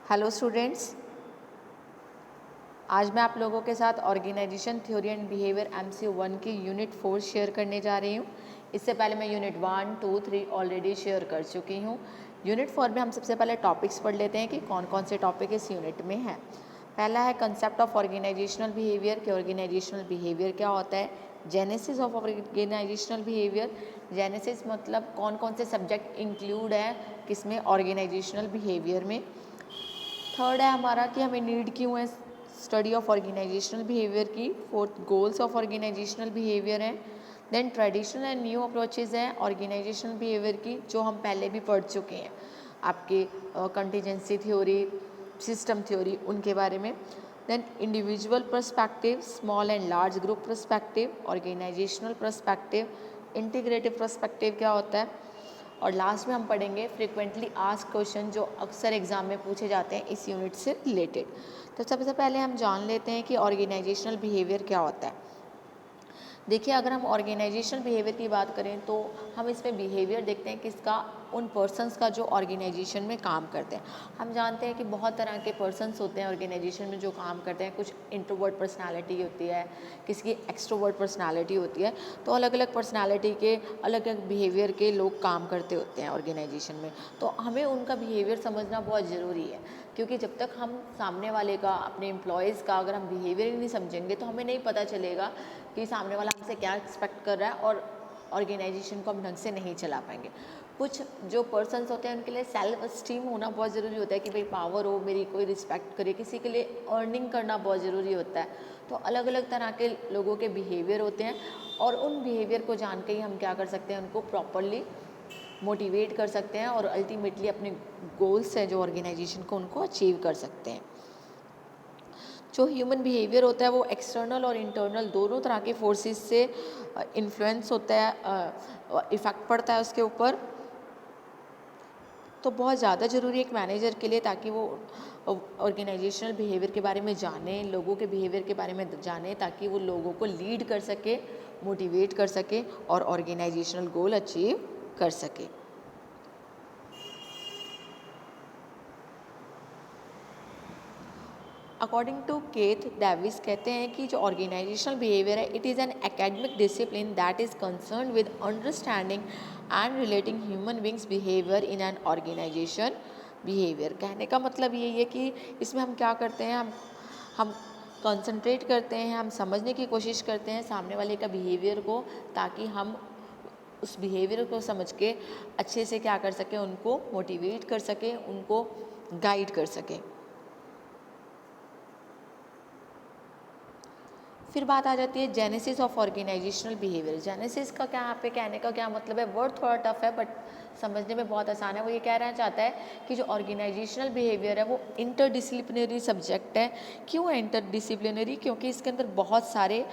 Hello students, आज मैं आप लोगों के साथ organisation theory and behaviour MC1 की यूनिट 4 शेयर करने जा रही हूँ। इससे पहले मैं यूनिट 1, 2, 3 ऑलरेडी शेयर कर चुकी हूँ। यूनिट 4 में हम सबसे पहले टॉपिक्स पढ़ लेते हैं कि कौन कौन से टॉपिक इस यूनिट में हैं। पहला है कंसेप्ट ऑफ ऑर्गेनाइजेशनल बिहेवियर कि ऑर्गेनाइजेशनल बिहेवियर क्या होता है। Genesis of organisational behaviour, genesis मतलब कौन कौन से सब्जेक्ट इंक्लूड है किसमें, ऑर्गेनाइजेशनल बिहेवियर में। थर्ड है हमारा कि हमें नीड क्यों है स्टडी ऑफ ऑर्गेनाइजेशनल बिहेवियर की। Fourth goals of organisational behaviour हैं। Then traditional and new approaches हैं ऑर्गेनाइजेशनल बिहेवियर की, जो हम पहले भी पढ़ चुके हैं, आपके कंटीजेंसी थ्योरी, सिस्टम थ्योरी, उनके बारे में। Then individual perspective, small and large group perspective, organisational perspective, integrative perspective क्या होता है, और लास्ट में हम पढ़ेंगे फ्रीक्वेंटली आस्क्ड क्वेश्चन जो अक्सर एग्जाम में पूछे जाते हैं इस यूनिट से रिलेटेड। तो सबसे पहले हम जान लेते हैं कि ऑर्गेनाइजेशनल बिहेवियर क्या होता है। देखिए, अगर हम ऑर्गेनाइजेशनल बिहेवियर की बात करें तो हम इसमें बिहेवियर देखते हैं किसका, उन पर्सन्स का जो ऑर्गेनाइजेशन में काम करते हैं। हम जानते हैं कि बहुत तरह के पर्सन्स होते हैं ऑर्गेनाइजेशन में जो काम करते हैं। कुछ इंट्रोवर्ट पर्सनालिटी होती है, किसी की एक्सट्रोवर्ट पर्सनालिटी होती है। तो अलग अलग पर्सनालिटी के अलग अलग बिहेवियर के लोग काम करते होते हैं ऑर्गेनाइजेशन में। तो हमें उनका बिहेवियर समझना बहुत ज़रूरी है, क्योंकि जब तक हम सामने वाले का, अपने एम्प्लॉयज़ का अगर हम बिहेवियर ही नहीं समझेंगे तो हमें नहीं पता चलेगा कि सामने वाला हमसे क्या एक्सपेक्ट कर रहा है, और ऑर्गेनाइजेशन को हम ढंग से नहीं चला पाएंगे। कुछ जो पर्सन्स होते हैं उनके लिए सेल्फ स्टीम होना बहुत ज़रूरी होता है कि भाई पावर हो, मेरी कोई रिस्पेक्ट करे। किसी के लिए अर्निंग करना बहुत ज़रूरी होता है। तो अलग अलग तरह के लोगों के बिहेवियर होते हैं, और उन बिहेवियर को जान के ही हम क्या कर सकते हैं, उनको प्रॉपरली मोटिवेट कर सकते हैं और अल्टीमेटली अपने गोल्स हैं जो ऑर्गेनाइजेशन को, उनको अचीव कर सकते हैं। जो ह्यूमन बिहेवियर होता है वो एक्सटर्नल और इंटरनल दोनों तरह के फोर्सेस से इन्फ्लुएंस होता है, इफ़ेक्ट पड़ता है उसके ऊपर। तो बहुत ज़्यादा ज़रूरी है एक मैनेजर के लिए, ताकि वो ऑर्गेनाइजेशनल बिहेवियर के बारे में जाने, लोगों के बिहेवियर के बारे में जाने, ताकि वो लोगों को लीड कर सके, मोटिवेट कर सके और ऑर्गेनाइजेशनल गोल अचीव कर सके। अकॉर्डिंग टू केथ डेविस कहते हैं कि जो ऑर्गेनाइजेशनल बिहेवियर है, it is an academic discipline that is concern with understanding and relating human beings behaviour in an organisation behaviour. कहने का मतलब यही है कि इसमें हम क्या करते हैं, हम कंसंट्रेट करते हैं, हम समझने की कोशिश करते हैं सामने वाले का बिहेवियर को, ताकि हम उस बिहेवियर को समझ के अच्छे से क्या कर सकें, उनको मोटिवेट कर सकें, उनको गाइड कर सकें। फिर बात आ जाती है genesis of organisational behaviour. Genesis का क्या, यहाँ पे कहने का क्या मतलब है, वर्ड थोड़ा टफ है बट समझने में बहुत आसान है। वो ये कहना चाहता है कि जो ऑर्गेनाइजेशनल बिहेवियर है वो इंटरडिसिप्लिनरी सब्जेक्ट है। क्यों है इंटरडिसिप्लिनरी? क्योंकि इसके अंदर बहुत सारे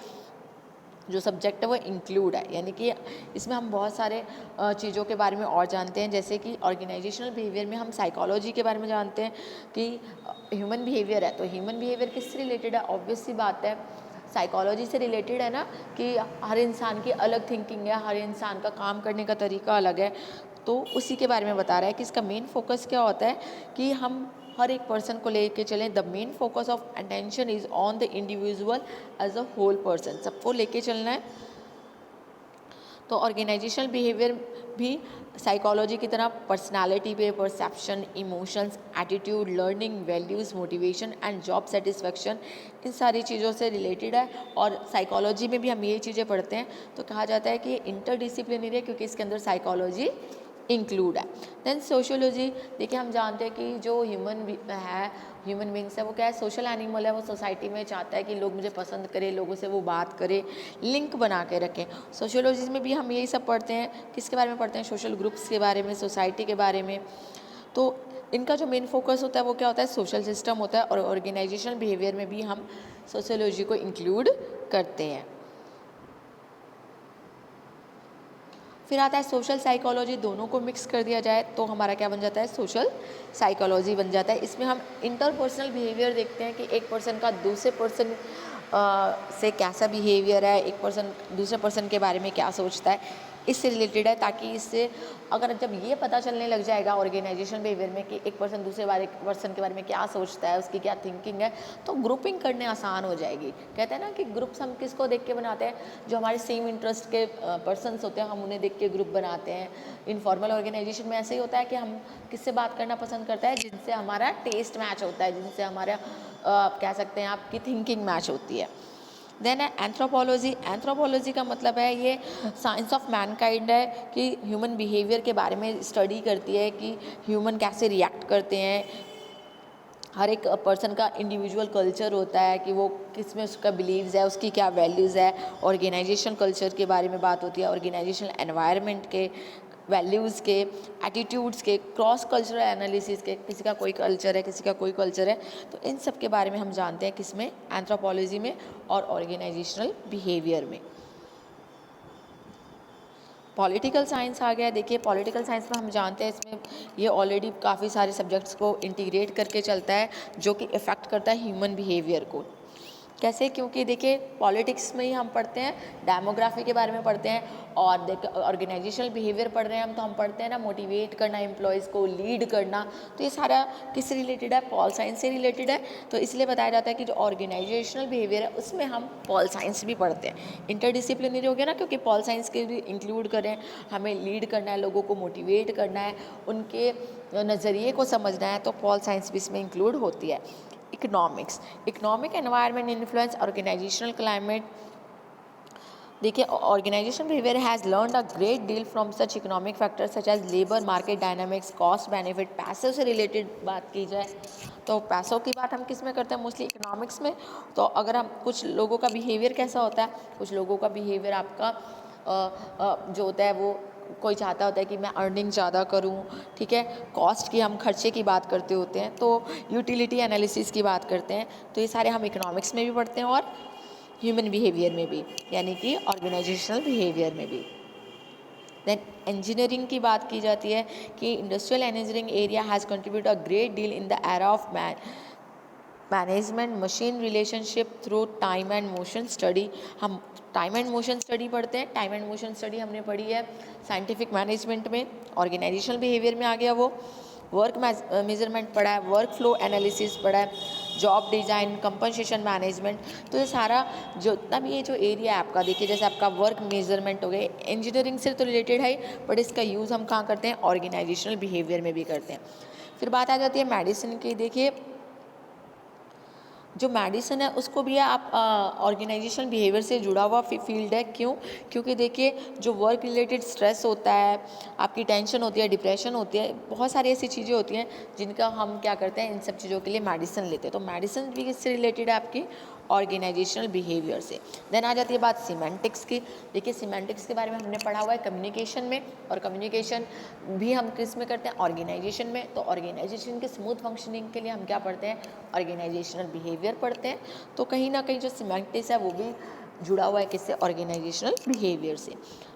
जो सब्जेक्ट है वो इंक्लूड है, यानी कि इसमें हम बहुत सारे चीज़ों के बारे में और जानते हैं। जैसे कि ऑर्गेनाइजेशनल बिहेवियर में हम साइकोलॉजी के बारे में जानते हैं कि ह्यूमन बिहेवियर है, तो ह्यूमन बिहेवियर किससे रिलेटेड है, ऑब्वियस सी बात है साइकोलॉजी से रिलेटेड है ना, कि हर इंसान की अलग थिंकिंग है, हर इंसान का काम करने का तरीका अलग है। तो उसी के बारे में बता रहा है कि इसका मेन फोकस क्या होता है कि हम हर एक पर्सन को लेके चलें। The main focus of attention is on the individual as a whole person, सबको लेके चलना है। तो ऑर्गेनाइजेशनल बिहेवियर भी साइकोलॉजी की तरह पर्सनालिटी पे, perception, emotions, attitude, learning, values, motivation and job satisfaction, इन सारी चीज़ों से रिलेटेड है। और साइकोलॉजी में भी हम यही चीज़ें पढ़ते हैं। तो कहा जाता है कि इंटरडिसिप्लिनरी है क्योंकि इसके अंदर साइकोलॉजी इंक्लूड है। देन सोशियोलॉजी, देखिए हम जानते हैं कि जो ह्यूमन बींग्स है वो क्या है, सोशल एनिमल है। वो सोसाइटी में चाहता है कि लोग मुझे पसंद करें, लोगों से वो बात करे, लिंक बना के रखें। सोशियोलॉजी में भी हम यही सब पढ़ते हैं। किसके बारे में पढ़ते हैं? सोशल ग्रुप्स के बारे में, सोसाइटी के बारे में। तो इनका जो मेन फोकस होता है वो क्या होता है, सोशल सिस्टम होता है। और ऑर्गेनाइजेशनल बिहेवियर में भी हम सोशियोलॉजी को इंक्लूड करते हैं। फिर आता है सोशल साइकोलॉजी, दोनों को मिक्स कर दिया जाए तो हमारा क्या बन जाता है, सोशल साइकोलॉजी बन जाता है। इसमें हम इंटरपर्सनल बिहेवियर देखते हैं कि एक पर्सन का दूसरे पर्सन से कैसा बिहेवियर है, एक पर्सन दूसरे पर्सन के बारे में क्या सोचता है। इससे रिलेटेड है, ताकि इससे अगर जब ये पता चलने लग जाएगा ऑर्गेनाइजेशन बिहेवियर में कि एक पर्सन दूसरे पर्सन के बारे में क्या सोचता है, उसकी क्या थिंकिंग है, तो ग्रुपिंग करने आसान हो जाएगी। कहते हैं ना कि ग्रुप्स हम किसको देख के बनाते हैं, जो हमारे सेम इंटरेस्ट के पर्सनस होते हैं, हम उन्हें देख के ग्रुप बनाते हैं। इनफॉर्मल ऑर्गेनाइजेशन में ऐसे ही होता है कि हम किससे बात करना पसंद करते हैं, जिनसे हमारा टेस्ट मैच होता है, जिनसे हमारा कह सकते हैं आपकी थिंकिंग मैच होती है। देन है एंथ्रोपोलॉजी। एंथ्रोपोलॉजी का मतलब है ये साइंस ऑफ मैनकाइंड है, कि ह्यूमन बिहेवियर के बारे में स्टडी करती है कि ह्यूमन कैसे रिएक्ट करते हैं। हर एक पर्सन का इंडिविजुअल कल्चर होता है कि वो किस में उसका बिलीव्स है, उसकी क्या वैल्यूज़ है। ऑर्गेनाइजेशन कल्चर के बारे में बात होती है, ऑर्गेनाइजेशनल एनवायरनमेंट के, वैल्यूज़ के, एटीट्यूड्स के, क्रॉस कल्चरल एनालिसिस के, किसी का कोई कल्चर है, किसी का कोई कल्चर है, तो इन सब के बारे में हम जानते हैं किसमें, एंथ्रोपोलॉजी में और ऑर्गेनाइजेशनल बिहेवियर में। पॉलिटिकल साइंस आ गया। देखिए पॉलिटिकल साइंस में हम जानते हैं इसमें ये ऑलरेडी काफ़ी सारे सब्जेक्ट्स को इंटीग्रेट करके चलता है, जो कि इफ़ेक्ट करता है ह्यूमन बिहेवियर को। कैसे? क्योंकि देखिए पॉलिटिक्स में ही हम पढ़ते हैं, डेमोग्राफी के बारे में पढ़ते हैं, और ऑर्गेनाइजेशनल बिहेवियर पढ़ रहे हैं हम, तो हम पढ़ते हैं ना मोटिवेट करना, एम्प्लॉयज़ को लीड करना। तो ये सारा किससे रिलेटेड है? पॉल साइंस से रिलेटेड है। तो इसलिए बताया जाता है कि जो ऑर्गेनाइजेशनल बिहेवियर है उसमें हम पॉल साइंस भी पढ़ते हैं। इंटरडिसिप्लिनरी हो गया ना, क्योंकि पॉल साइंस के भी इंक्लूड करें, हमें लीड करना है, लोगों को मोटिवेट करना है, उनके नज़रिए को समझना है, तो पॉल साइंस भी इसमें इंक्लूड होती है। Economics. Economic environment influence organisational climate. देखिए organisation behaviour has learn a great deal from such economic factors such as labour market dynamics, cost benefit. पैसों से रिलेटेड बात की जाए तो पैसों की बात हम किस में करते हैं? मोस्टली इकोनॉमिक्स में। तो अगर हम कुछ लोगों का बिहेवियर कैसा होता है, कुछ लोगों का बिहेवियर आपका जो होता है वो कोई चाहता होता है कि मैं अर्निंग ज़्यादा करूं, ठीक है। कॉस्ट की हम खर्चे की बात करते होते हैं, तो यूटिलिटी एनालिसिस की बात करते हैं। तो ये सारे हम इकोनॉमिक्स में भी पढ़ते हैं और ह्यूमन बिहेवियर में भी, यानी कि ऑर्गेनाइजेशनल बिहेवियर में भी। देन इंजीनियरिंग की बात की जाती है कि industrial engineering area has contribute a great deal in the era of management machine relationship through time and motion study. हम टाइम एंड मोशन स्टडी पढ़ते हैं। टाइम एंड मोशन स्टडी हमने पढ़ी है साइंटिफिक मैनेजमेंट में, ऑर्गेनाइजेशनल बिहेवियर में आ गया वो। वर्क मेजरमेंट पढ़ा है, वर्क फ्लो एनालिसिस पढ़ा है, जॉब डिज़ाइन, कंपनसेशन मैनेजमेंट। तो ये सारा जितना भी ये जो एरिया है आपका, देखिए जैसे आपका वर्क मेजरमेंट हो गए, इंजीनियरिंग से तो रिलेटेड है ही, बट इसका यूज़ हम कहाँ करते हैं? ऑर्गेनाइजेशनल बिहेवियर में भी करते हैं। फिर बात आ जाती है मेडिसिन की। देखिए जो मेडिसिन है उसको भी आप ऑर्गेनाइजेशन बिहेवियर से जुड़ा हुआ फील्ड है। क्यों? क्योंकि देखिए जो वर्क रिलेटेड स्ट्रेस होता है, आपकी टेंशन होती है, डिप्रेशन होती है, बहुत सारी ऐसी चीज़ें होती हैं जिनका हम क्या करते हैं, इन सब चीज़ों के लिए मेडिसिन लेते हैं। तो मेडिसिन भी इससे रिलेटेड है आपकी ऑर्गेनाइजेशनल बिहेवियर से। देन आ जाती है बात सीमेंटिक्स की। देखिए सीमेंटिक्स के बारे में हमने पढ़ा हुआ है कम्युनिकेशन में, और कम्युनिकेशन भी हम किस में करते हैं? ऑर्गेनाइजेशन में। तो ऑर्गेनाइजेशन के स्मूथ फंक्शनिंग के लिए हम क्या पढ़ते हैं? ऑर्गेनाइजेशनल बिहेवियर पढ़ते हैं। तो कहीं ना कहीं जो सीमेंटिक्स है वो भी जुड़ा हुआ है किससे? ऑर्गेनाइजेशनल बिहेवियर से।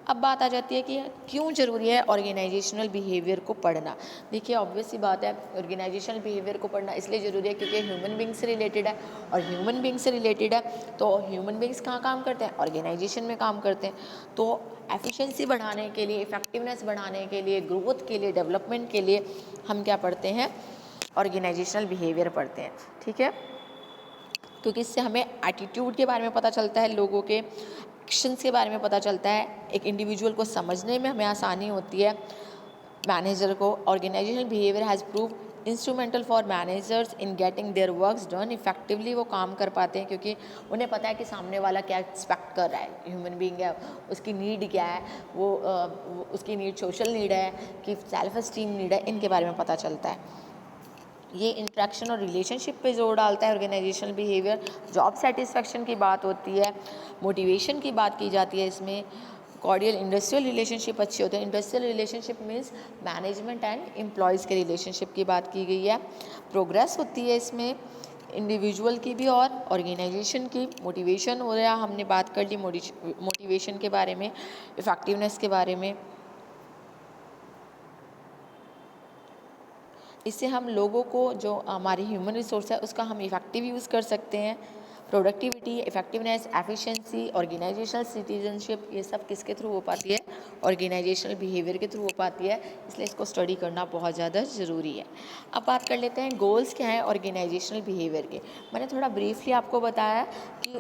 अब बात आ जाती है कि क्यों ज़रूरी है ऑर्गेनाइजेशनल बिहेवियर को पढ़ना। देखिए ऑब्वियस सी बात है, ऑर्गेनाइजेशनल बिहेवियर को पढ़ना इसलिए ज़रूरी है क्योंकि ह्यूमन बींग से रिलेटेड है, और ह्यूमन बींग से रिलेटेड है तो ह्यूमन बींग्स कहाँ काम करते हैं? ऑर्गेनाइजेशन में काम करते हैं। तो एफिशिएंसी बढ़ाने के लिए, इफेक्टिवनेस बढ़ाने के लिए, ग्रोथ के लिए, डेवलपमेंट के लिए हम क्या पढ़ते हैं? ऑर्गेनाइजेशनल बिहेवियर पढ़ते हैं, ठीक है। क्योंकि इससे हमें एटीट्यूड के बारे में पता चलता है, लोगों के एक्शंस के बारे में पता चलता है, एक इंडिविजुअल को समझने में हमें आसानी होती है, मैनेजर को। Organisational behaviour has prove instrumental for managers in getting their works done effectively. वो काम कर पाते हैं क्योंकि उन्हें पता है कि सामने वाला क्या एक्सपेक्ट कर रहा है, ह्यूमन बीइंग है, उसकी नीड क्या है, वो उसकी नीड सोशल नीड है कि सेल्फ एस्टीम नीड है, इनके बारे में पता चलता है। ये इंट्रैक्शन और रिलेशनशिप पे जोर डालता है ऑर्गेनाइजेशनल बिहेवियर। जॉब सेटिस्फेक्शन की बात होती है, मोटिवेशन की बात की जाती है इसमें। कॉर्डियल इंडस्ट्रियल रिलेशनशिप अच्छे होते हैं। Industrial relationship means management and employees के रिलेशनशिप की बात की गई है। प्रोग्रेस होती है इसमें इंडिविजुअल की भी और ऑर्गेनाइजेशन की। मोटिवेशन हो रहा, हमने बात कर ली मोटिवेशन के बारे में, इफेक्टिवनेस के बारे में। इससे हम लोगों को, जो हमारी ह्यूमन रिसोर्स है उसका हम इफ़ेक्टिव यूज़ कर सकते हैं, productivity productivity, effectiveness, efficiency, organisational citizenship, ये सब किसके थ्रू हो पाती है? ऑर्गेनाइजेशनल बिहेवियर के थ्रू हो पाती है, इसलिए इसको स्टडी करना बहुत ज़्यादा ज़रूरी है। अब बात कर लेते हैं गोल्स क्या हैं ऑर्गेनाइजेशनल बिहेवियर के। मैंने थोड़ा ब्रीफली आपको बताया कि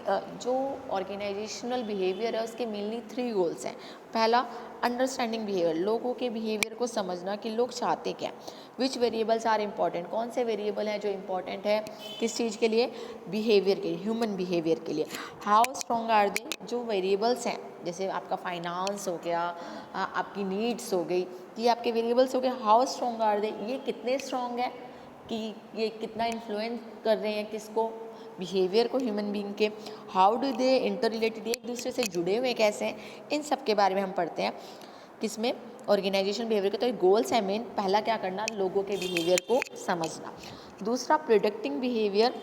जो ऑर्गेनाइजेशनल बिहेवियर है उसके मेनली 3 गोल्स हैं। पहला, अंडरस्टैंडिंग बिहेवियर, लोगों के बिहेवियर को समझना कि लोग चाहते क्या हैं। विच वेरिएबल्स आर इम्पॉर्टेंट, कौन से वेरिएबल हैं जो इम्पॉर्टेंट है किस चीज़ के लिए? बिहेवियर के लिए, ह्यूमन बिहेवियर के लिए। हाउ स्ट्रॉन्ग आर दे, जो वेरिएबल्स हैं जैसे आपका फाइनेंस हो गया, आपकी नीड्स हो गई, ये आपके वेरिएबल्स हो गए। हाउ स्ट्रॉन्ग आर दे, ये कितने स्ट्रॉन्ग है कि ये कितना इन्फ्लुएंस कर रहे हैं किसको? बिहेवियर को, ह्यूमन बीइंग के। How do they inter related, एक दूसरे से जुड़े हुए कैसे हैं, इन सब के बारे में हम पढ़ते हैं किसमें? ऑर्गेनाइजेशन बिहेवियर के। तो एक गोल्स है मेन, पहला क्या करना? लोगों के बिहेवियर को समझना। दूसरा, प्रोडक्टिंग बिहेवियर,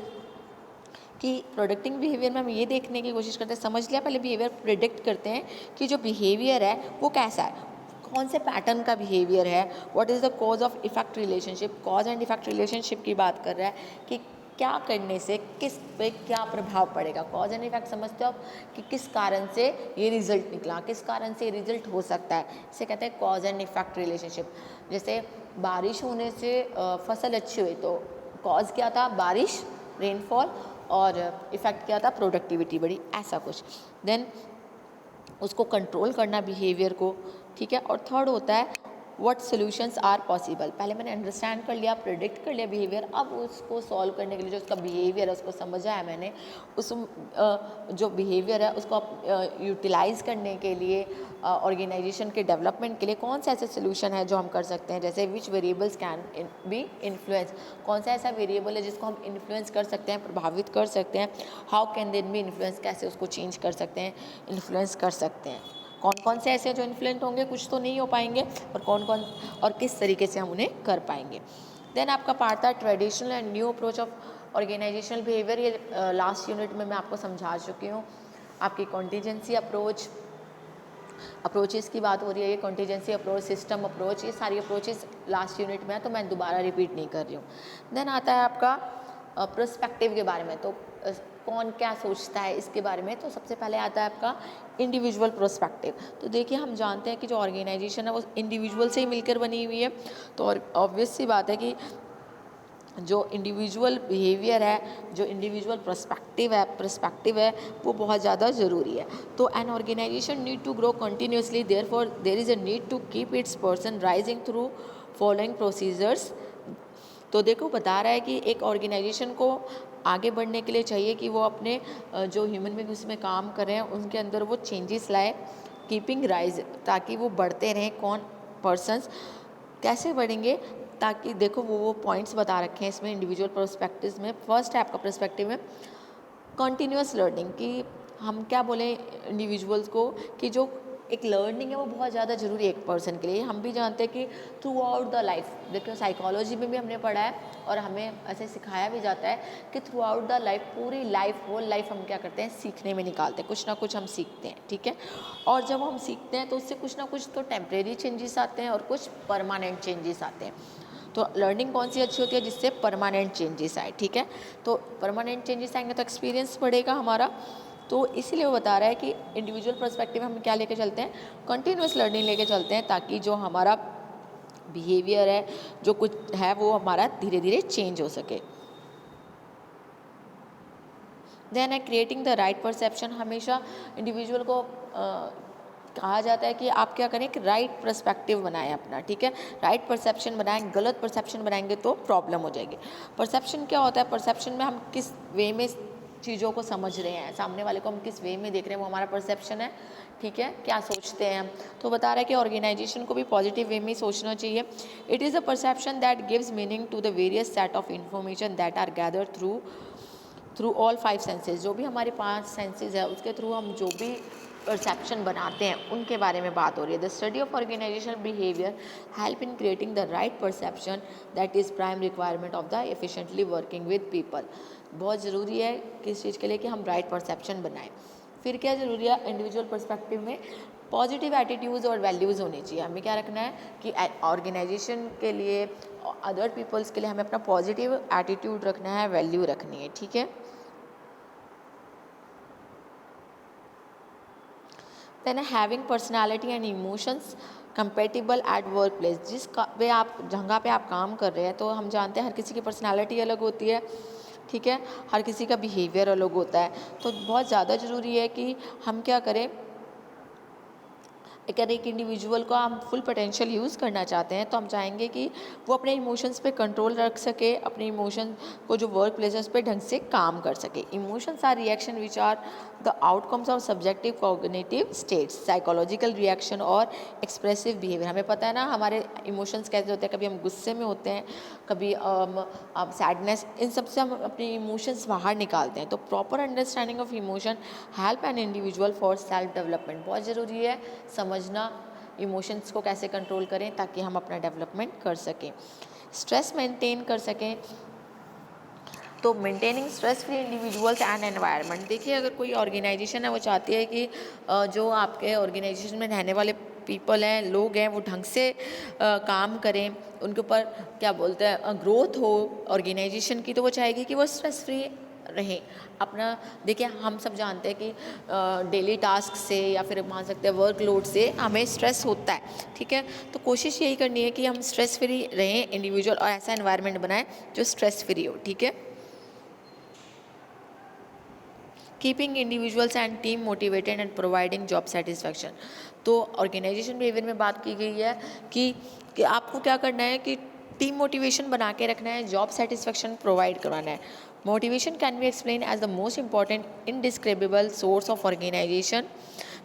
कि प्रोडक्टिंग बिहेवियर में हम ये देखने की कोशिश करते हैं, समझ लिया पहले बिहेवियर, प्रिडिक्ट करते हैं कि जो बिहेवियर है वो कैसा है, कौन से पैटर्न का बिहेवियर है, what is the cause of effect relationship, cause and effect relationship की बात कर रहा है कि क्या करने से किस पे क्या प्रभाव पड़ेगा। कॉज एंड इफेक्ट समझते हो आप कि किस कारण से ये रिजल्ट निकला, किस कारण से ये रिजल्ट हो सकता है, इसे कहते हैं कॉज एंड इफेक्ट रिलेशनशिप। जैसे बारिश होने से फसल अच्छी हुई, तो कॉज क्या था? बारिश, रेनफॉल, और इफ़ेक्ट क्या था? प्रोडक्टिविटी बढ़ी, ऐसा कुछ। देन उसको कंट्रोल करना बिहेवियर को, ठीक है। और थर्ड होता है व्हाट सॉल्यूशंस आर पॉसिबल। पहले मैंने अंडरस्टैंड कर लिया, प्रेडिक्ट कर लिया बिहेवियर, अब उसको सॉल्व करने के लिए जो उसका बिहेवियर है उसको समझा है मैंने, उस जो बिहेवियर है उसको यूटिलाइज़ करने के लिए ऑर्गेनाइजेशन के डेवलपमेंट के लिए कौन सा ऐसे सोल्यूशन है जो हम कर सकते हैं। जैसे विच वेरिएबल्स कैन बी इन्फ्लुएंस, कौन सा ऐसा वेरिएबल है जिसको हम इन्फ्लुएंस कर सकते हैं, प्रभावित कर सकते हैं। How can then be influence, कैसे उसको चेंज कर सकते हैं, इन्फ्लुएंस कर सकते हैं। कौन कौन से ऐसे जो इन्फ्लुएंट होंगे, कुछ तो नहीं हो पाएंगे, और कौन कौन और किस तरीके से हम उन्हें कर पाएंगे। देन आपका पार्ट था traditional and new approach of organisational behaviour. ये लास्ट यूनिट में मैं आपको समझा चुकी हूँ। आपकी कॉन्टीजेंसी अप्रोच, अप्रोचेस की बात हो रही है, ये कॉन्टीजेंसी अप्रोच, सिस्टम अप्रोच, ये सारी अप्रोचेस लास्ट यूनिट में है, तो मैं दोबारा रिपीट नहीं कर रही हूँ। देन आता है आपका पर्सपेक्टिव के बारे में, तो कौन क्या सोचता है इसके बारे में। तो सबसे पहले आता है आपका इंडिविजुअल पर्सपेक्टिव। तो देखिए, हम जानते हैं कि जो ऑर्गेनाइजेशन है वो इंडिविजुअल से ही मिलकर बनी हुई है, तो ऑब्वियस सी बात है कि जो इंडिविजुअल बिहेवियर है, जो इंडिविजुअल पर्सपेक्टिव है वो बहुत ज़्यादा ज़रूरी है। तो an organisation need to grow continuously, therefore there is a need to keep its person rising through following procedures. तो देखो, बता रहा है कि एक ऑर्गेनाइजेशन को आगे बढ़ने के लिए चाहिए कि वो अपने जो ह्यूमन बींग उसमें काम कर रहे हैं उनके अंदर वो चेंजेस लाए, कीपिंग राइज, ताकि वो बढ़ते रहें। कौन? पर्सन्स। कैसे बढ़ेंगे? ताकि देखो वो पॉइंट्स बता रखे हैं इसमें इंडिविजुअल पर्सपेक्टिव में। फर्स्ट है आपका पर्सपेक्टिव में कंटिन्यूअस लर्निंग, कि हम क्या बोलें इंडिविजुअल्स को कि जो एक लर्निंग है वो बहुत ज़्यादा ज़रूरी है एक पर्सन के लिए। हम भी जानते हैं कि थ्रू आउट द लाइफ, देखो साइकोलॉजी में भी हमने पढ़ा है और हमें ऐसे सिखाया भी जाता है कि थ्रू आउट द लाइफ, पूरी लाइफ, होल लाइफ हम क्या करते हैं, सीखने में निकालते हैं, कुछ ना कुछ हम सीखते हैं, ठीक है। और जब हम सीखते हैं तो उससे कुछ ना कुछ तो टेम्परेरी चेंजेस आते हैं और कुछ परमानेंट चेंजेस आते हैं। तो लर्निंग कौन सी अच्छी होती है? जिससे परमानेंट चेंजेस आए, ठीक है। तो परमानेंट चेंजेस आएंगे तो एक्सपीरियंस बढ़ेगा हमारा। तो इसीलिए वो बता रहा है कि इंडिविजुअल पर्सपेक्टिव हम क्या लेके चलते हैं, कंटिन्यूस लर्निंग लेके चलते हैं, ताकि जो हमारा बिहेवियर है, जो कुछ है, वो हमारा धीरे धीरे चेंज हो सके। देन है क्रिएटिंग द राइट परसेप्शन। हमेशा इंडिविजुअल को कहा जाता है कि आप क्या करें, एक राइट पर्सपेक्टिव बनाएं अपना, ठीक है। राइट परसेप्शन बनाएं, गलत परसेप्शन बनाएंगे तो प्रॉब्लम हो जाएगी। परसेप्शन क्या होता है? परसेप्शन में हम किस वे में चीज़ों को समझ रहे हैं, सामने वाले को हम किस वे में देख रहे हैं, वो हमारा परसेप्शन है, ठीक है। क्या सोचते हैं हम। तो बता रहा है कि ऑर्गेनाइजेशन को भी पॉजिटिव वे में सोचना चाहिए। It is a perception that gives meaning to the various set of information that are gather through all 5 senses. जो भी हमारे 5 सेंसेस है उसके थ्रू हम जो भी परसेप्शन बनाते हैं उनके बारे में बात हो रही है। The study of organisational behaviour help in creating the right perception that is prime requirement of the efficiently working with people. बहुत ज़रूरी है किस चीज़ के लिए, कि हम राइट परसेप्शन बनाएं। फिर क्या ज़रूरी है इंडिविजुअल पर्सपेक्टिव में? पॉजिटिव एटीट्यूड्स और वैल्यूज़ होनी चाहिए। हमें क्या रखना है कि ऑर्गेनाइजेशन के लिए, अदर पीपल्स के लिए हमें अपना पॉजिटिव एटीट्यूड रखना है, वैल्यू रखनी है, ठीक है। Then having personality and emotions compatible at work place. जिस पे आप जगह पे आप काम कर रहे हैं, तो हम जानते हैं हर किसी की पर्सनालिटी अलग होती है, ठीक है, हर किसी का बिहेवियर अलग होता है। तो बहुत ज़्यादा ज़रूरी है कि हम क्या करें, अगर एक इंडिविजुअल को हम फुल पोटेंशियल यूज़ करना चाहते हैं, तो हम चाहेंगे कि वो अपने इमोशंस पे कंट्रोल रख सके, अपने इमोशन को जो वर्क प्लेसेस पे ढंग से काम कर सके। Emotions are reaction which are the outcomes of subjective cognitive states, psychological reaction और एक्सप्रेसिव बिहेवियर। हमें पता है ना हमारे इमोशंस कैसे होते हैं, कभी हम गुस्से में होते हैं, कभी सैडनेस, इन सब से हम अपने इमोशंस बाहर निकालते हैं। तो proper understanding of emotion help an individual for self development. बहुत ज़रूरी है समझना इमोशंस को कैसे कंट्रोल करें ताकि हम अपना डेवलपमेंट कर सकें, स्ट्रेस मेंटेन कर सकें। तो maintaining stress free individuals and environment. देखिए, अगर कोई ऑर्गेनाइजेशन है वो चाहती है कि जो आपके ऑर्गेनाइजेशन में रहने वाले पीपल हैं, लोग हैं, वो ढंग से काम करें, उनके ऊपर क्या बोलते हैं ग्रोथ हो ऑर्गेनाइजेशन की, तो वो चाहेगी कि वो स्ट्रेस फ्री रहें अपना। देखिए, हम सब जानते हैं कि डेली टास्क से या फिर मान सकते हैं वर्कलोड से हमें स्ट्रेस होता है, ठीक है। तो कोशिश यही करनी है कि हम स्ट्रेस फ्री रहें इंडिविजुअल, और ऐसा एनवायरनमेंट बनाएं जो स्ट्रेस फ्री हो, ठीक है। Keeping individuals and team motivated and providing job satisfaction. तो ऑर्गेनाइजेशन बिहेवियर में बात की गई है कि आपको क्या करना है कि टीम मोटिवेशन बना के रखना है, जॉब सेटिस्फैक्शन प्रोवाइड करवाना है। Motivation can be explain as the most important indescribable source of organisation.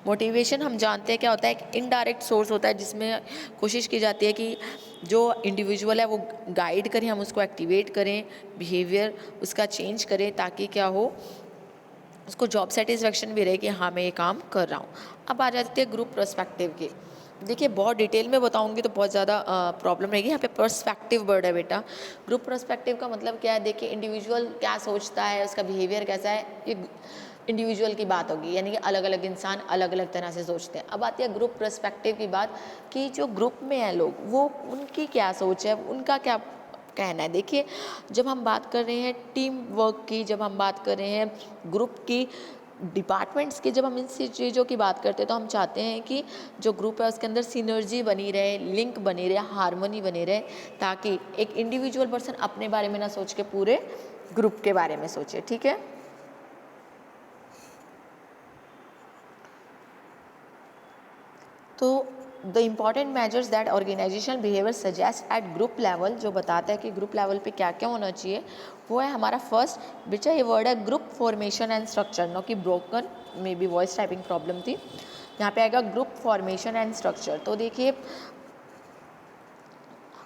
Motivation हम जानते हैं क्या होता है, एक इनडायरेक्ट सोर्स होता है जिसमें कोशिश की जाती है कि जो इंडिविजुअल है वो गाइड करें, हम उसको एक्टिवेट करें, बिहेवियर उसका चेंज करें, ताकि क्या हो, उसको जॉब सेटिस्फेक्शन भी रहे कि हाँ मैं ये काम कर रहा हूँ। अब आ जाती है ग्रुप पर्सपेक्टिव की। देखिए, बहुत डिटेल में बताऊंगी तो बहुत ज़्यादा प्रॉब्लम रहेगी। यहाँ पे पर्सपेक्टिव वर्ड है बेटा। ग्रुप पर्सपेक्टिव का मतलब क्या है, देखिए इंडिविजुअल क्या सोचता है, उसका बिहेवियर कैसा है, ये इंडिविजुअल की बात होगी, यानी कि अलग अलग इंसान अलग अलग तरह से सोचते हैं। अब आती है ग्रुप पर्सपेक्टिव की बात कि जो ग्रुप में है लोग, वो उनकी क्या सोच है, उनका क्या कहना है। देखिए, जब हम बात कर रहे हैं टीम वर्क की, जब हम बात कर रहे हैं ग्रुप की, डिपार्टमेंट्स की, जब हम इन चीज़ों की बात करते हैं, तो हम चाहते हैं कि जो ग्रुप है उसके अंदर सिनर्जी बनी रहे, लिंक बनी रहे, हार्मनी बनी रहे, ताकि एक इंडिविजुअल पर्सन अपने बारे में ना सोच के पूरे ग्रुप के बारे में सोचे, ठीक है। तो the important measures that organisational behaviour suggest at group level, जो बताता है कि ग्रुप लेवल पे क्या क्या होना चाहिए, वो है हमारा फर्स्ट बेटा ये वर्ड है group formation and structure. No कि broken may be voice typing problem थी, यहाँ पे आएगा ग्रुप फॉर्मेशन एंड स्ट्रक्चर। तो देखिए,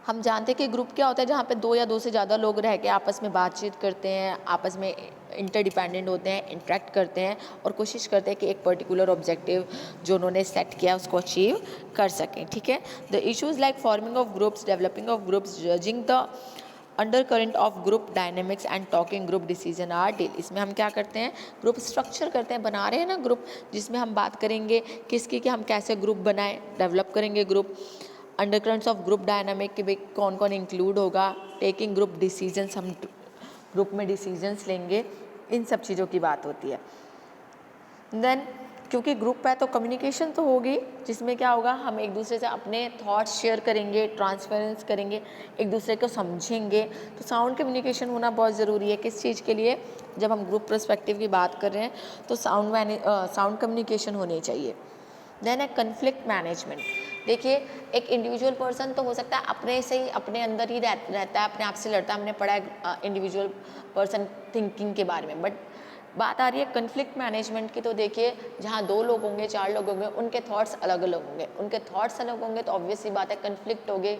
हम जानते हैं कि ग्रुप क्या होता है, जहाँ पे दो या दो से ज़्यादा लोग रह के आपस में बातचीत करते हैं, आपस में इंटरडिपेंडेंट होते हैं, इंटरेक्ट करते हैं और कोशिश करते हैं कि एक पर्टिकुलर ऑब्जेक्टिव जो उन्होंने सेट किया उसको अचीव कर सकें, ठीक है। The issues like forming of groups, developing of groups, judging the under current of group dynamics and talking group decision are deal. इसमें हम क्या करते हैं, ग्रुप स्ट्रक्चर करते हैं, बना रहे हैं ना ग्रुप, जिसमें हम बात करेंगे किसकी कि हम कैसे ग्रुप बनाएं, डेवलप करेंगे ग्रुप, अंडरकरंट्स ऑफ ग्रुप डायनामिक कि भाई कौन कौन इंक्लूड होगा, टेकिंग ग्रुप डिसीजंस, हम ग्रुप में डिसीजंस लेंगे, इन सब चीज़ों की बात होती है। देन क्योंकि ग्रुप है तो कम्युनिकेशन तो होगी, जिसमें क्या होगा, हम एक दूसरे से अपने थॉट्स शेयर करेंगे, ट्रांसफरेंस करेंगे, एक दूसरे को समझेंगे। तो साउंड कम्युनिकेशन होना बहुत ज़रूरी है। किस चीज़ के लिए, जब हम ग्रुप पर्सपेक्टिव की बात कर रहे हैं तो साउंड कम्युनिकेशन होनी चाहिए। देन है कन्फ्लिक्ट मैनेजमेंट। देखिए, एक इंडिविजुअल पर्सन तो हो सकता है अपने से ही अपने अंदर ही रहता है, अपने आप से लड़ता है, हमने पढ़ा है इंडिविजुअल पर्सन थिंकिंग के बारे में, बट बात आ रही है कन्फ्लिक्ट मैनेजमेंट की। तो देखिए, जहाँ दो लोग होंगे, चार लोग होंगे, उनके थॉट्स अलग अलग होंगे, उनके थॉट्स अलग होंगे तो ऑब्वियस सी बात है कन्फ्लिक्ट होगी,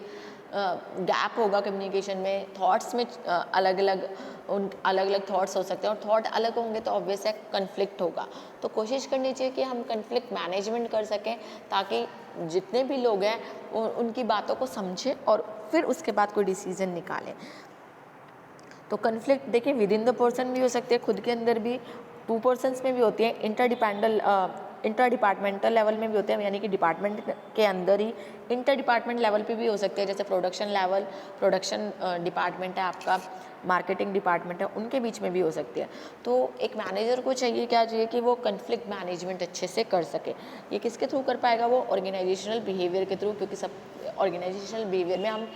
गैप होगा कम्युनिकेशन में, थॉट्स में अलग अलग थॉट्स हो सकते हैं, और थॉट अलग होंगे तो ऑब्वियस है कन्फ्लिक्ट होगा। तो कोशिश करनी चाहिए कि हम कन्फ्लिक्ट मैनेजमेंट कर सकें, ताकि जितने भी लोग हैं उनकी बातों को समझें और फिर उसके बाद कोई डिसीजन निकालें। तो कन्फ्लिक्ट देखिए विद इन द पर्सन भी हो सकते हैं, खुद के अंदर भी, टू पर्सन्स में भी होती है, इंटर डिपार्टमेंटल लेवल में भी होते हैं, यानी कि डिपार्टमेंट के अंदर ही इंटर डिपार्टमेंट लेवल पे भी हो सकते हैं, जैसे प्रोडक्शन लेवल, प्रोडक्शन डिपार्टमेंट है आपका, मार्केटिंग डिपार्टमेंट है, उनके बीच में भी हो सकती है। तो एक मैनेजर को चाहिए क्या चाहिए कि वो कन्फ्लिक्ट मैनेजमेंट अच्छे से कर सके। ये किसके थ्रू कर पाएगा? वो ऑर्गेनाइजेशनल बिहेवियर के थ्रू, क्योंकि सब ऑर्गेनाइजेशनल बिहेवियर में हम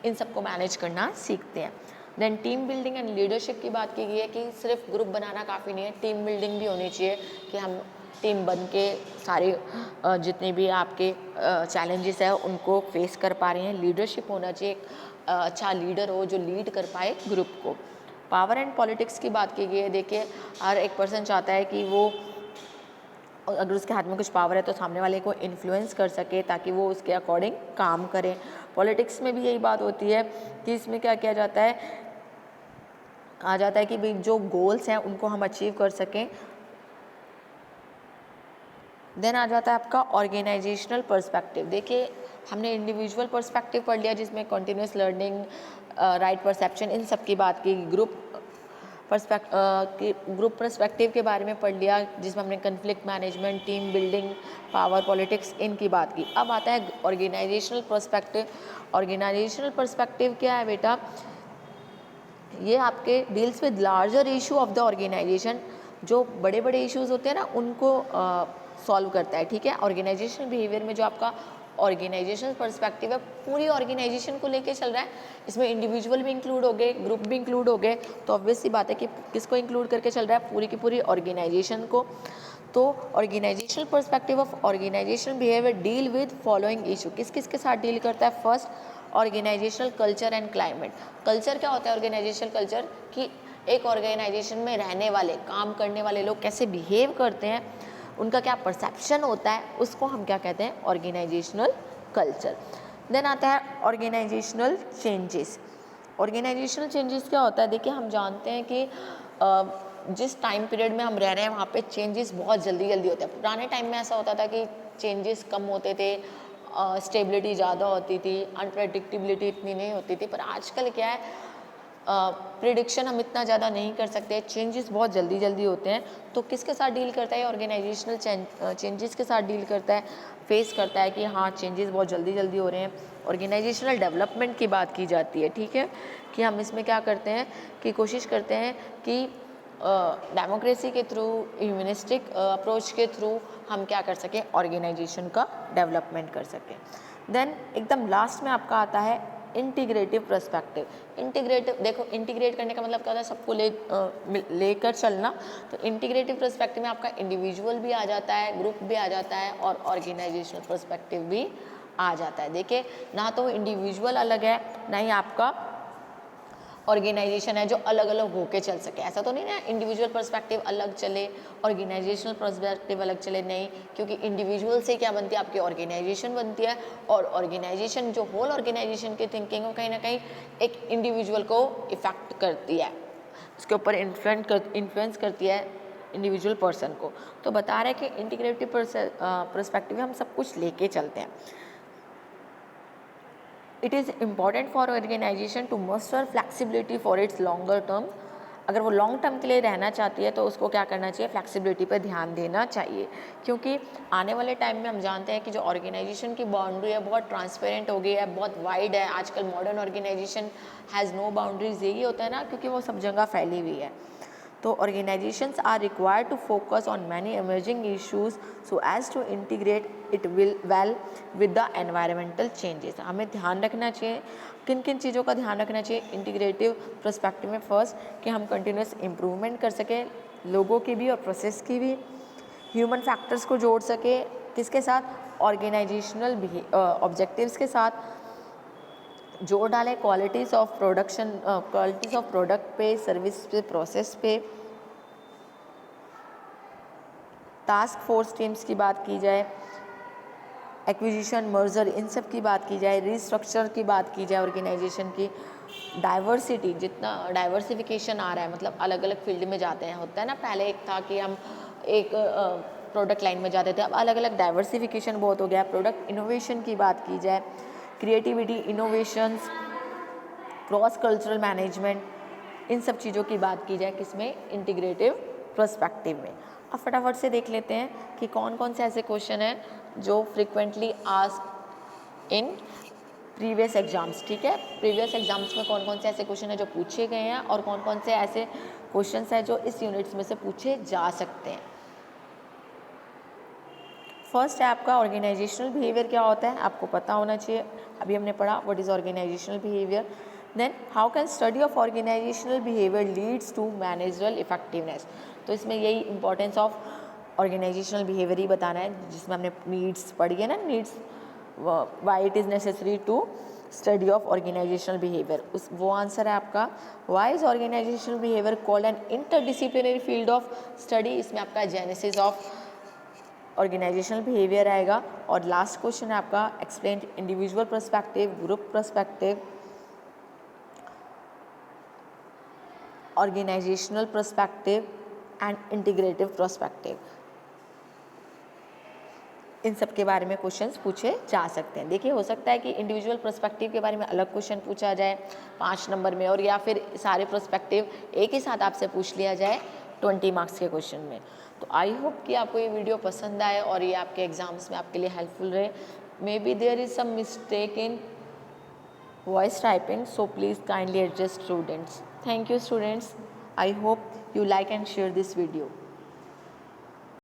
इन सबको मैनेज करना सीखते हैं। Then team building and leadership की बात की गई है कि सिर्फ ग्रुप बनाना काफ़ी नहीं है, टीम बिल्डिंग भी होनी चाहिए कि हम टीम बन के सारे जितने भी आपके चैलेंजेस है उनको फेस कर पा रहे हैं। लीडरशिप होना चाहिए, अच्छा लीडर हो जो लीड कर पाए ग्रुप को। पावर एंड पॉलिटिक्स की बात की गई है। देखिए, हर एक पर्सन चाहता है कि वो अगर उसके हाथ में कुछ पावर है तो सामने वाले को इन्फ्लुएंस कर सके ताकि वो उसके अकॉर्डिंग काम करे। पॉलिटिक्स में भी यही बात होती है कि इसमें क्या किया जाता है, कहा जाता है कि भाई जो गोल्स हैं उनको हम अचीव कर सकें। देन आ जाता है आपका ऑर्गेनाइजेशनल पर्सपेक्टिव। देखिए, हमने इंडिविजुअल पर्सपेक्टिव पढ़ लिया जिसमें कंटिन्यूस लर्निंग, राइट परसेप्शन, इन सब की बात की। ग्रुप पर्सपेक्टिव के बारे में पढ़ लिया जिसमें हमने conflict management, team building, power politics, इनकी बात की। अब आता है ऑर्गेनाइजेशनल पर्सपेक्टिव। ऑर्गेनाइजेशनल पर्सपेक्टिव क्या है बेटा? ये आपके deals with larger issue of the organisation. जो बड़े बड़े इश्यूज होते हैं ना उनको सॉल्व करता है, ठीक है। ऑर्गेनाइजेशनल बिहेवियर में जो आपका ऑर्गेनाइजेशन पर्सपेक्टिव है पूरी ऑर्गेनाइजेशन को लेके चल रहा है। इसमें इंडिविजुअल भी इंक्लूड हो गए, ग्रुप भी इंक्लूड हो गए, तो ऑब्वियस सी बात है कि किसको इंक्लूड करके चल रहा है? पूरी की पूरी ऑर्गेनाइजेशन को। तो organisational perspective of organisation behaviour deal with following issue. किस किस के साथ डील करता है? First, organisational culture and climate. Culture क्या होता है? ऑर्गेनाइजेशनल कल्चर कि एक ऑर्गेनाइजेशन में रहने वाले, काम करने वाले लोग कैसे बिहेव करते हैं, उनका क्या परसेप्शन होता है, उसको हम क्या कहते हैं? Organisational culture. देन आता है ऑर्गेनाइजेशनल चेंजेस। ऑर्गेनाइजेशनल चेंजेस क्या होता है? देखिए, हम जानते हैं कि जिस टाइम पीरियड में हम रह रहे हैं वहाँ पे चेंजेस बहुत जल्दी जल्दी होते हैं। पुराने टाइम में ऐसा होता था कि चेंजेस कम होते थे, स्टेबिलिटी ज़्यादा होती थी, अनप्रेडिक्टेबिलिटी इतनी नहीं होती थी। पर आजकल क्या है, प्रिडिक्शन हम इतना ज़्यादा नहीं कर सकते, चेंजेस बहुत जल्दी जल्दी होते हैं। तो किसके साथ डील करता है? ऑर्गेनाइजेशनल चेंजेस के साथ डील करता है, फेस करता है कि हाँ चेंजेस बहुत जल्दी जल्दी हो रहे हैं। ऑर्गेनाइजेशनल डेवलपमेंट की बात की जाती है, ठीक है, कि हम इसमें क्या करते हैं कि कोशिश करते हैं कि डेमोक्रेसी के थ्रू, ह्यूमनिस्टिक अप्रोच के थ्रू हम क्या कर सकें? ऑर्गेनाइजेशन का डेवलपमेंट कर सकें। देन एकदम लास्ट में आपका आता है इंटीग्रेटिव पर्सपेक्टिव। इंटीग्रेटिव, देखो इंटीग्रेट करने का मतलब क्या होता है? सबको लेकर चलना। तो इंटीग्रेटिव पर्सपेक्टिव में आपका इंडिविजुअल भी आ जाता है, ग्रुप भी आ जाता है और ऑर्गेनाइजेशनल पर्सपेक्टिव भी आ जाता है। देखिए, ना तो इंडिविजुअल अलग है, ना ही आपका ऑर्गेनाइजेशन है जो अलग अलग होके चल सके। ऐसा तो नहीं ना इंडिविजुअल पर्सपेक्टिव अलग चले, ऑर्गेनाइजेशनल पर्सपेक्टिव अलग चले, नहीं, क्योंकि इंडिविजुअल से क्या बनती है? आपकी ऑर्गेनाइजेशन बनती है, और ऑर्गेनाइजेशन जो होल ऑर्गेनाइजेशन की थिंकिंग हो कहीं ना कहीं एक इंडिविजुअल को इफेक्ट करती है, उसके ऊपर इन्फ्लुएंस करती है इंडिविजुअल पर्सन को। तो बता रहे हैं कि इंटीग्रेटिव पर्सपेक्टिव हम सब कुछ लेके चलते हैं। It is important for organisation to muster flexibility for its longer term. अगर वो लॉन्ग टर्म के लिए रहना चाहती है तो उसको क्या करना चाहिए? फ्लेक्सिबिलिटी पर ध्यान देना चाहिए, क्योंकि आने वाले टाइम में हम जानते हैं कि जो ऑर्गेनाइजेशन की बाउंड्री है बहुत ट्रांसपेरेंट हो गई है, बहुत वाइड है। आजकल modern organisation has no boundaries, यही होता है ना, क्योंकि वो सब जगह फैली हुई है। तो organisations are required to focus on many emerging issues so as to integrate it well with the environmental changes. हमें ध्यान रखना चाहिए, किन किन चीज़ों का ध्यान रखना चाहिए इंटीग्रेटिव पर्सपेक्टिव में? फर्स्ट, कि हम कंटिन्यूस इम्प्रूवमेंट कर सकें, लोगों की भी और प्रोसेस की भी, ह्यूमन फैक्टर्स को जोड़ सके, किसके साथ? ऑर्गेनाइजेशनल ऑब्जेक्टिव्स के साथ जोड़ डालें, क्वालिटीज़ ऑफ प्रोडक्ट पे, सर्विस पे, प्रोसेस पे। टास्क फोर्स टीम्स की बात की जाए, एक्विजिशन, मर्जर, इन सब की बात की जाए, रिस्ट्रक्चर की बात की जाए, ऑर्गेनाइजेशन की डाइवर्सिटी, जितना डाइवर्सिफिकेशन आ रहा है, मतलब अलग अलग फील्ड में जाते हैं। होता है ना, पहले एक था कि हम एक प्रोडक्ट लाइन में जाते थे, अब अलग अलग डाइवर्सिफिकेशन बहुत हो गया। प्रोडक्ट इनोवेशन की बात की जाए, creativity, innovations, cross cultural management, इन सब चीज़ों की बात की जाए किसमें? इंटीग्रेटिव पर्सपेक्टिव में। अब फटाफट से देख लेते हैं कि कौन कौन से ऐसे क्वेश्चन हैं जो frequently asked in previous exams. ठीक है, प्रीवियस एग्जाम्स में कौन कौन से ऐसे क्वेश्चन हैं जो पूछे गए हैं और कौन कौन से ऐसे क्वेश्चंस हैं जो इस यूनिट्स में से पूछे जा सकते हैं। फर्स्ट है आपका ऑर्गेनाइजेशनल बिहेवियर क्या होता है, आपको पता होना चाहिए, अभी हमने पढ़ा what is organisational behaviour. Then how can study of organisational behaviour leads to managerial effectiveness. तो इसमें यही इंपॉर्टेंस ऑफ ऑर्गेनाइजेशनल बिहेवियर ही बताना है, जिसमें हमने नीड्स पढ़ी है ना, needs why it is necessary to study of organisational behaviour. उस वो आंसर है आपका why is organisational behaviour called an interdisciplinary field of study. इसमें आपका जेनेसिस ऑफ ऑर्गेनाइजेशनल बिहेवियर आएगा। और लास्ट क्वेश्चन है आपका explain individual perspective, group perspective, organisational perspective and integrative perspective. इन सब के बारे में क्वेश्चंस पूछे जा सकते हैं। देखिए, हो सकता है कि इंडिविजुअल पर्सपेक्टिव के बारे में अलग क्वेश्चन पूछा जाए 5 नंबर में, और या फिर सारे पर्सपेक्टिव एक ही साथ आपसे पूछ लिया जाए 20 मार्क्स के क्वेश्चन में। तो आई होप कि आपको ये वीडियो पसंद आए और ये आपके एग्जाम्स में आपके लिए हेल्पफुल रहे। May be there is some mistake in voice typing, so please kindly adjust students. Thank you students, I hope you like and share this video.